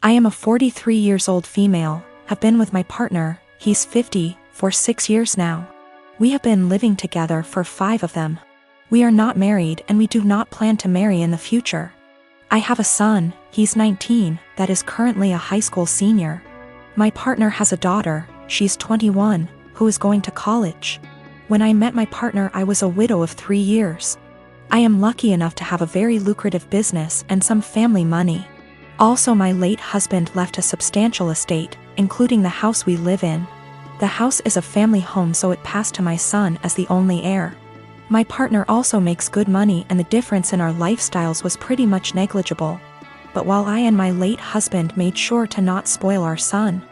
I am a 43 years old female, have been with my partner, he's 50, for 6 years now. We have been living together for 5 of them. We are not married and we do not plan to marry in the future. I have a son, he's 19, that is currently a high school senior. My partner has a daughter, she's 21, who is going to college. When I met my partner, I was a widow of 3 years. I am lucky enough to have a very lucrative business and some family money. Also, my late husband left a substantial estate, including the house we live in. The house is a family home, so it passed to my son as the only heir. My partner also makes good money and the difference in our lifestyles was pretty much negligible. But while I and my late husband made sure to not spoil our son,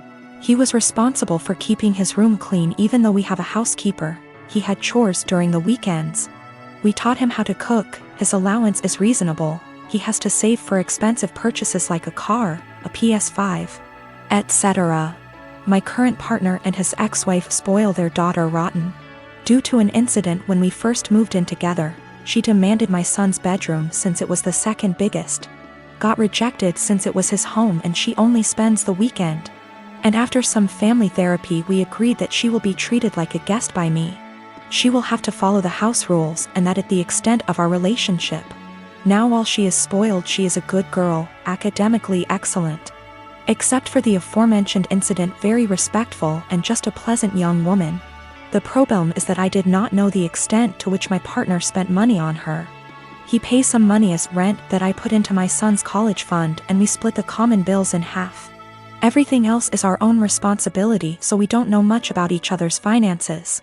he was responsible for keeping his room clean. Even though we have a housekeeper, he had chores during the weekends. We taught him how to cook, his allowance is reasonable, he has to save for expensive purchases like a car, a PS5, etc. My current partner and his ex-wife spoil their daughter rotten. Due to an incident when we first moved in together, she demanded my son's bedroom since it was the second biggest. Got rejected since it was his home and she only spends the weekend. And after some family therapy, we agreed that she will be treated like a guest by me. She will have to follow the house rules and that at the extent of our relationship. Now while she is spoiled, she is a good girl, academically excellent. Except for the aforementioned incident, very respectful and just a pleasant young woman. The problem is that I did not know the extent to which my partner spent money on her. He pays some money as rent that I put into my son's college fund and we split the common bills in half. Everything else is our own responsibility, so we don't know much about each other's finances.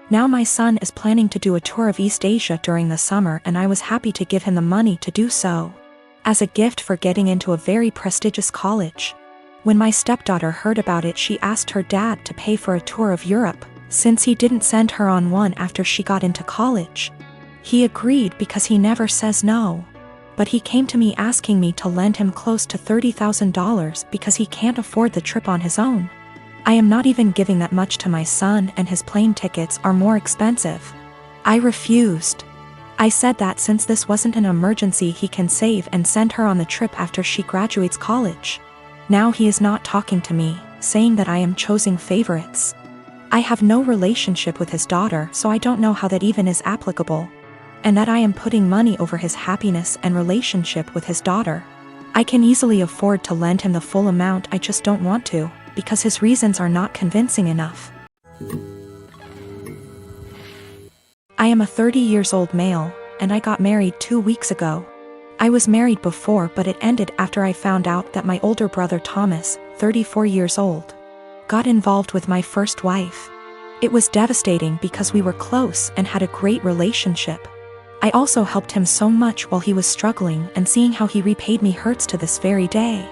Now my son is planning to do a tour of East Asia during the summer and I was happy to give him the money to do so, as a gift for getting into a very prestigious college. When my stepdaughter heard about it, she asked her dad to pay for a tour of Europe, since he didn't send her on one after she got into college. He agreed because he never says no. But he came to me asking me to lend him close to $30,000 because he can't afford the trip on his own. I am not even giving that much to my son and his plane tickets are more expensive. I refused. I said that since this wasn't an emergency, he can save and send her on the trip after she graduates college. Now he is not talking to me, saying that I am choosing favorites. I have no relationship with his daughter, so I don't know how that even is applicable. And that I am putting money over his happiness and relationship with his daughter. I can easily afford to lend him the full amount, I just don't want to, because his reasons are not convincing enough. I am a 30 years old male, and I got married 2 weeks ago. I was married before, but it ended after I found out that my older brother Thomas, 34 years old, got involved with my first wife. It was devastating because we were close and had a great relationship. I also helped him so much while he was struggling, and seeing how he repaid me hurts to this very day.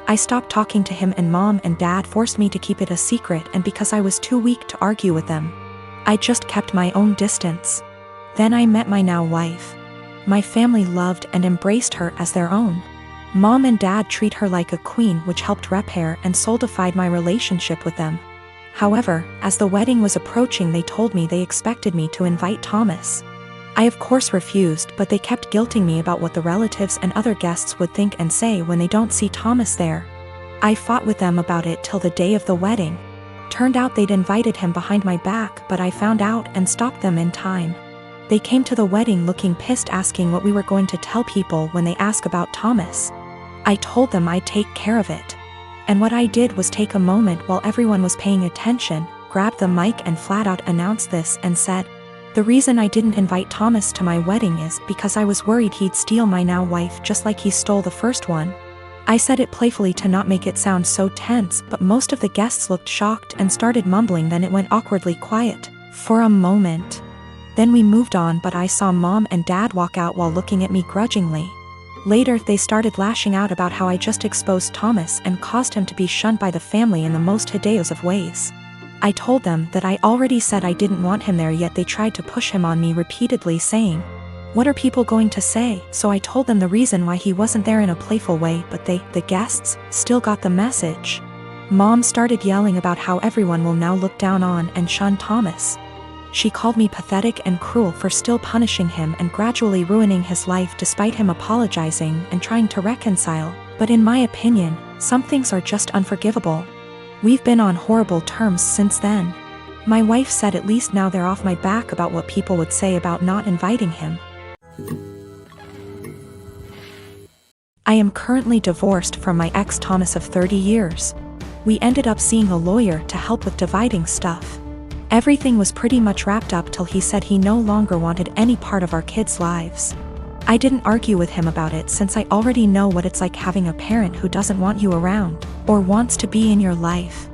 I stopped talking to him and mom and dad forced me to keep it a secret, and because I was too weak to argue with them, I just kept my own distance. Then I met my now wife. My family loved and embraced her as their own. Mom and dad treat her like a queen, which helped repair and solidified my relationship with them. However, as the wedding was approaching, they told me they expected me to invite Thomas. I of course refused, but they kept guilting me about what the relatives and other guests would think and say when they don't see Thomas there. I fought with them about it till the day of the wedding. Turned out they'd invited him behind my back, but I found out and stopped them in time. They came to the wedding looking pissed, asking what we were going to tell people when they ask about Thomas. I told them I'd take care of it. And what I did was take a moment while everyone was paying attention, grabbed the mic and flat out announced this and said, "The reason I didn't invite Thomas to my wedding is because I was worried he'd steal my now wife just like he stole the first one." I said it playfully to not make it sound so tense, but most of the guests looked shocked and started mumbling. Then it went awkwardly quiet for a moment. Then we moved on, but I saw mom and dad walk out while looking at me grudgingly. Later they started lashing out about how I just exposed Thomas and caused him to be shunned by the family in the most hideous of ways. I told them that I already said I didn't want him there, yet they tried to push him on me repeatedly, saying, "What are people going to say?" So I told them the reason why he wasn't there in a playful way, but they, the guests, still got the message. Mom started yelling about how everyone will now look down on and shun Thomas. She called me pathetic and cruel for still punishing him and gradually ruining his life despite him apologizing and trying to reconcile. But in my opinion, Some things are just unforgivable. We've been on horrible terms since then. My wife said at least now they're off my back about what people would say about not inviting him. I am currently divorced from my ex Thomas of 30 years. We ended up seeing a lawyer to help with dividing stuff. Everything was pretty much wrapped up till he said he no longer wanted any part of our kids' lives. I didn't argue with him about it since I already know what it's like having a parent who doesn't want you around, or wants to be in your life.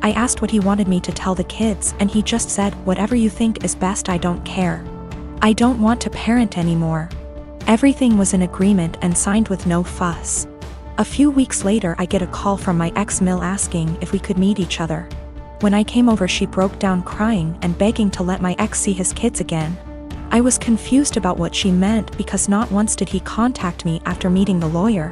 I asked what he wanted me to tell the kids and he just said, "Whatever you think is best, I don't care. I don't want to parent anymore." Everything was in agreement and signed with no fuss. A few weeks later I get a call from my ex-Mill asking if we could meet each other. When I came over she broke down crying and begging to let my ex see his kids again. I was confused about what she meant because not once did he contact me after meeting the lawyer.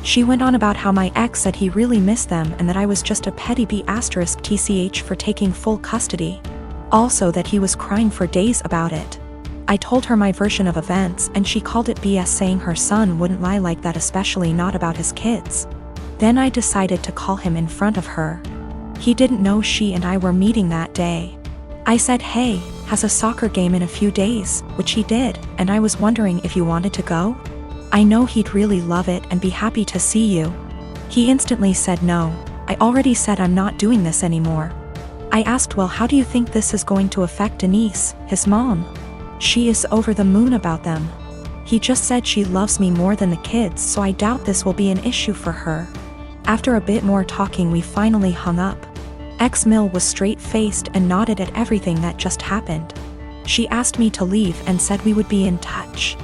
She went on about how my ex said he really missed them and that I was just a petty B*TCH for taking full custody. Also that he was crying for days about it. I told her my version of events and she called it BS, saying her son wouldn't lie like that, especially not about his kids. Then I decided to call him in front of her. He didn't know she and I were meeting that day. I said, "Hey, has a soccer game in a few days," which he did, and I was wondering if you wanted to go? I know he'd really love it and be happy to see you. He instantly said no. I already said I'm not doing this anymore. I asked, "Well, how do you think this is going to affect Denise, his mom?" She is over the moon about them. He just said she loves me more than the kids, so I doubt this will be an issue for her. After a bit more talking we finally hung up. Ex-Mill was straight-faced and nodded at everything that just happened. She asked me to leave and said we would be in touch.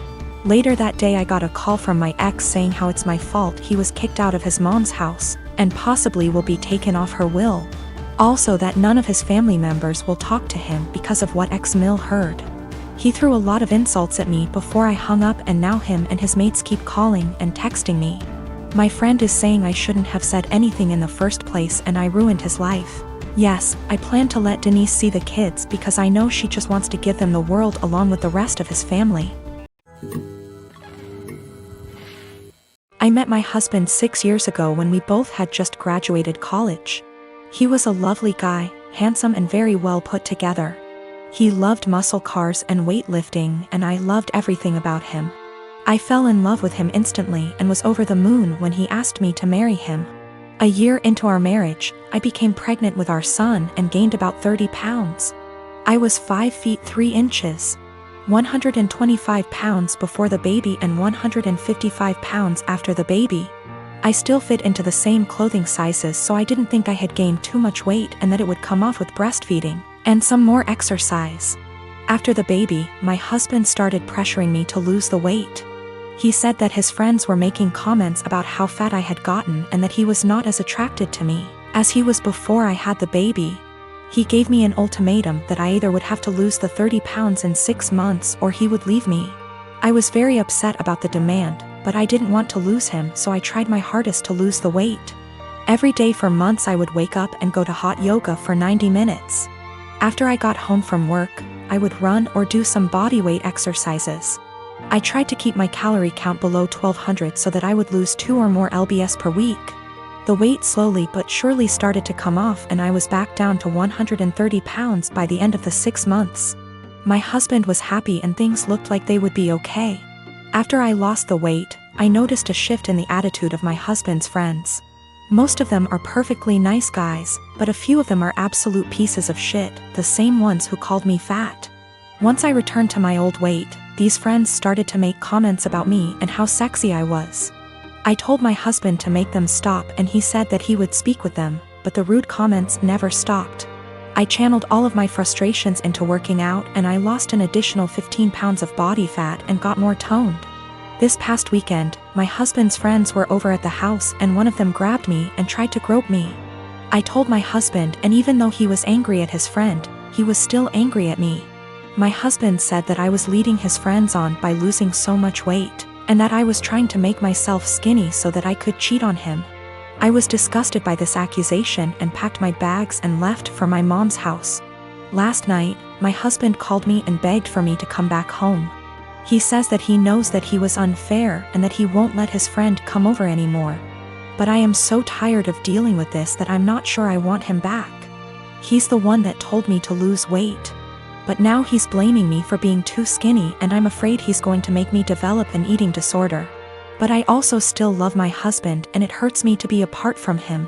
Later that day I got a call from my ex saying how it's my fault he was kicked out of his mom's house, and possibly will be taken off her will. Also that none of his family members will talk to him because of what ex-Mill heard. He threw a lot of insults at me before I hung up, and now him and his mates keep calling and texting me. My friend is saying I shouldn't have said anything in the first place and I ruined his life. Yes, I plan to let Denise see the kids because I know she just wants to give them the world along with the rest of his family. I met my husband 6 years ago when we both had just graduated college. He was a lovely guy, handsome and very well put together. He loved muscle cars and weightlifting, and I loved everything about him. I fell in love with him instantly and was over the moon when he asked me to marry him. A year into our marriage, I became pregnant with our son and gained about 30 pounds. I was 5 feet 3 inches, 125 pounds before the baby and 155 pounds after the baby. I still fit into the same clothing sizes, so I didn't think I had gained too much weight and that it would come off with breastfeeding and some more exercise. After the baby, my husband started pressuring me to lose the weight. He said that his friends were making comments about how fat I had gotten and that he was not as attracted to me as he was before I had the baby. He gave me an ultimatum that I either would have to lose the 30 pounds in 6 months or he would leave me. I was very upset about the demand, but I didn't want to lose him, so I tried my hardest to lose the weight. Every day for months I would wake up and go to hot yoga for 90 minutes. After I got home from work, I would run or do some bodyweight exercises. I tried to keep my calorie count below 1200 so that I would lose 2 or more lbs per week. The weight slowly but surely started to come off and I was back down to 130 pounds by the end of the 6 months. My husband was happy and things looked like they would be okay. After I lost the weight, I noticed a shift in the attitude of my husband's friends. Most of them are perfectly nice guys, but a few of them are absolute pieces of shit, the same ones who called me fat. Once I returned to my old weight, these friends started to make comments about me and how sexy I was. I told my husband to make them stop and he said that he would speak with them, but the rude comments never stopped. I channeled all of my frustrations into working out and I lost an additional 15 pounds of body fat and got more toned. This past weekend, my husband's friends were over at the house and one of them grabbed me and tried to grope me. I told my husband, and even though he was angry at his friend, he was still angry at me. My husband said that I was leading his friends on by losing so much weight, and that I was trying to make myself skinny so that I could cheat on him. I was disgusted by this accusation and packed my bags and left for my mom's house. Last night, my husband called me and begged for me to come back home. He says that he knows that he was unfair and that he won't let his friend come over anymore. But I am so tired of dealing with this that I'm not sure I want him back. He's the one that told me to lose weight. But now he's blaming me for being too skinny, and I'm afraid he's going to make me develop an eating disorder. But I also still love my husband, and it hurts me to be apart from him.